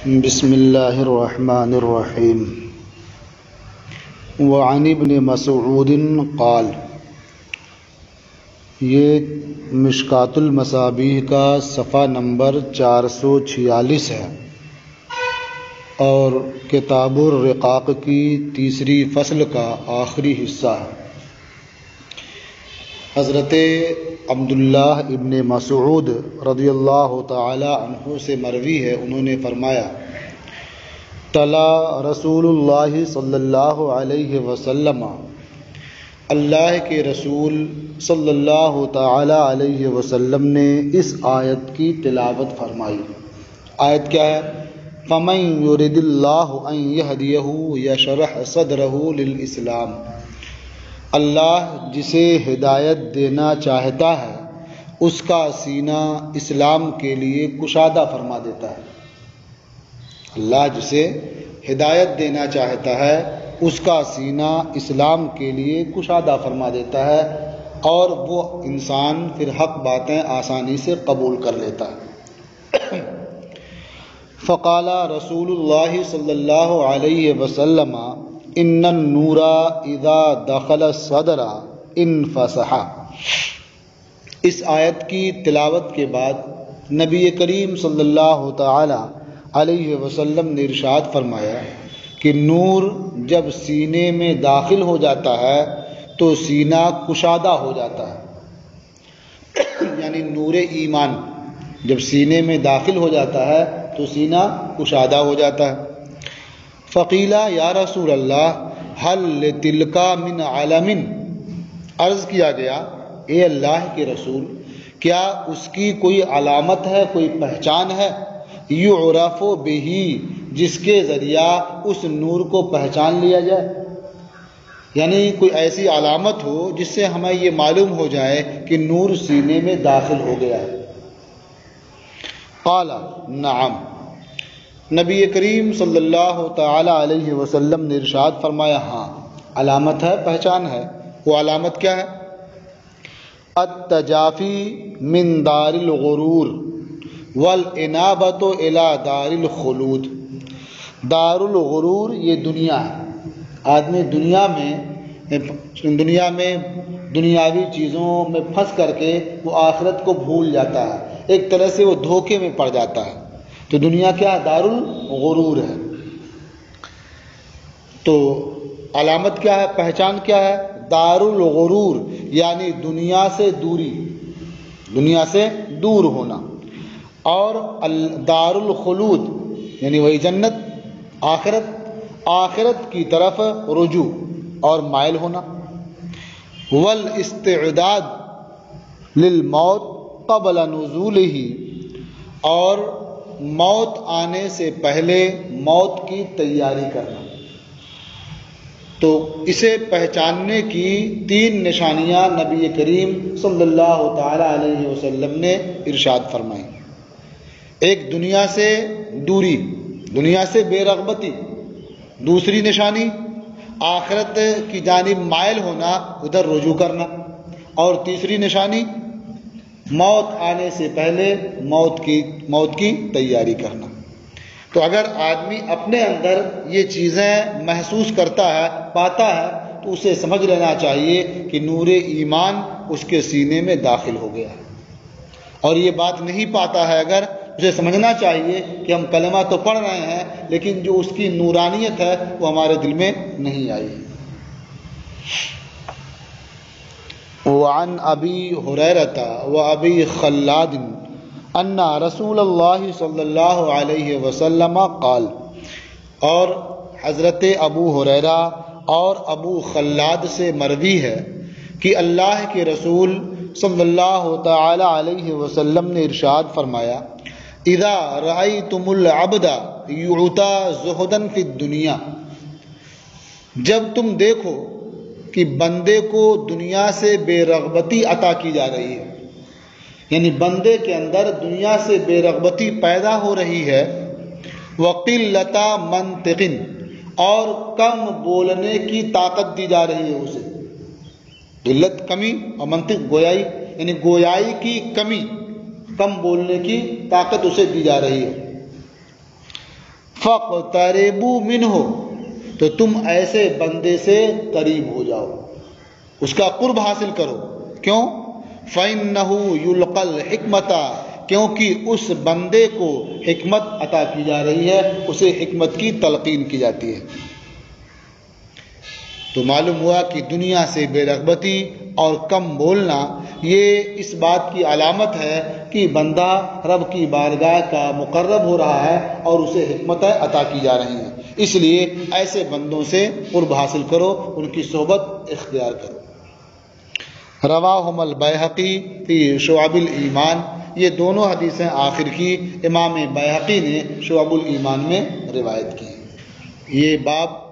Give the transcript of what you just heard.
بسم اللہ الرحمن الرحیم وعن ابن مسعود قال، یہ مشکات المصابیح کا صفحہ نمبر 446 ہے اور کتاب الرقاق کی تیسری فصل کا آخری حصہ ہے۔ حضرت عبداللہ ابن مسعود رضی اللہ تعالی عنہ سے مروی ہے، انہوں نے فرمایا، تلا رسول اللہ صلی اللہ علیہ وسلم، اللہ کے رسول صلی اللہ تعالی علیہ وسلم نے اس آیت کی تلاوت فرمائی۔ آیت کیا ہے؟ فَمَن يُرِدِ اللَّهُ أَن يَهْدِيَهُ يَشْرَحْ صَدْرَهُ لِلْإِسْلَامِ، اللہ جسے ہدایت دینا چاہتا ہے اس کا سینہ اسلام کے لیے کشادہ فرما دیتا ہے۔ اللہ جسے ہدایت دینا چاہتا ہے اس کا سینہ اسلام کے لیے کشادہ فرما دیتا ہے اور وہ انسان پھر حق باتیں آسانی سے قبول کر لیتا ہے۔ فقال رسول اللہ صلی اللہ علیہ وسلم، ان النور اذا دخل الصدر انفسح۔ اس آیت کی تلاوت کے بعد نبی کریم صلی اللہ تعالی علیہ وسلم نے ارشاد فرمایا کہ نور جب سینے میں داخل ہو جاتا ہے تو سینہ کشادہ ہو جاتا ہے، یعنی نور ایمان جب سینے میں داخل ہو جاتا ہے تو سینہ کشادہ ہو جاتا ہے۔ فقیلا یا رسول اللہ حل لتلکا من علم، عرض کیا گیا اے اللہ کے رسول، کیا اس کی کوئی علامت ہے، کوئی پہچان ہے، یعرف بہ، جس کے ذریعہ اس نور کو پہچان لیا جائے، یعنی کوئی ایسی علامت ہو جس سے ہمیں یہ معلوم ہو جائے کہ نور سینے میں داخل ہو گیا ہے؟ قال نعم، نبی کریم صلی اللہ تعالی علیہ وسلم نے ارشاد فرمایا، ہاں علامت ہے، پہچان ہے۔ وہ علامت کیا ہے؟ التجافی من دار الغرور والانابۃ الی دار الخلود۔ دار الغرور یہ دنیا ہے، آدمی دنیا میں دنیاوی چیزوں میں پھنس کر کے وہ آخرت کو بھول جاتا ہے، ایک طرح سے وہ دھوکے میں پڑ جاتا ہے۔ تو دنیا کیا ہے؟ دار الغرور ہے۔ تو علامت کیا ہے، پہچان کیا ہے؟ دار الغرور یعنی دنیا سے دوری، دنیا سے دور ہونا، اور دار الخلود یعنی وہی جنت، آخرت کی طرف رجوع اور مائل ہونا، والاستعداد للموت قبل نزولہ، اور موت آنے سے پہلے موت کی تیاری کرنا۔ تو اسے پہچاننے کی 3 نشانیاں نبی کریم صلی اللہ تعالی علیہ وسلم نے ارشاد فرمائی۔ ایک دنیا سے دوری، دنیا سے بے رغبتی، دوسری نشانی آخرت کی جانب مائل ہونا، ادھر رجوع کرنا، اور تیسری نشانی موت آنے سے پہلے موت کی تیاری کرنا۔ تو اگر آدمی اپنے اندر یہ چیزیں محسوس کرتا ہے، پاتا ہے، تو اسے سمجھ لینا چاہیے کہ نور ایمان اس کے سینے میں داخل ہو گیا ہے۔ اور یہ بات نہیں پاتا ہے اگر، اسے سمجھنا چاہیے کہ ہم کلمہ تو پڑھ رہے ہیں لیکن جو اس کی نورانیت ہے وہ ہمارے دل میں نہیں آئی۔ وعن ابی ہریرہ وابی خلاد ان رسول اللہ صلی اللہ علیہ وسلم قال، اور حضرت ابو ہریرہ اور ابو خلاد سے مروی ہے کہ اللہ کے رسول صلی اللہ تعالی علیہ وسلم نے ارشاد فرمایا، اذا رأیتم العبد یعطی زہدا فی الدنیا، جب تم دیکھو کہ بندے کو دنیا سے بے رغبتی عطا کی جا رہی ہے، یعنی بندے کے اندر دنیا سے بے رغبتی پیدا ہو رہی ہے، وقلۃ منطق، اور کم بولنے کی طاقت دی جا رہی ہے اسے، قلت کمی اور منطق گویائی، یعنی گویائی کی کمی، کم بولنے کی طاقت اسے دی جا رہی ہے، فَاقْتَرِبُوا مِنْهُ، تو تم ایسے بندے سے قریب ہو جاؤ، اس کا قرب حاصل کرو۔ کیوں؟ فَإِنَّهُ يُلْقَى الْحِكْمَةَ، کیونکہ اس بندے کو حکمت عطا کی جا رہی ہے، اسے حکمت کی تلقین کی جاتی ہے۔ تو معلوم ہوا کہ دنیا سے بے رغبتی اور کم بولنا یہ اس بات کی علامت ہے کہ بندہ رب کی بارگاہ کا مقرب ہو رہا ہے اور اسے حکمتیں عطا کی جا رہی ہیں۔ اس لیے ایسے بندوں سے قرب حاصل کرو، ان کی صحبت اختیار کرو۔ رواہم البیہقی فی شعب الایمان، یہ دونوں حدیثیں آخر کی امام بیہقی نے شعب الایمان میں روایت کی۔ یہ باب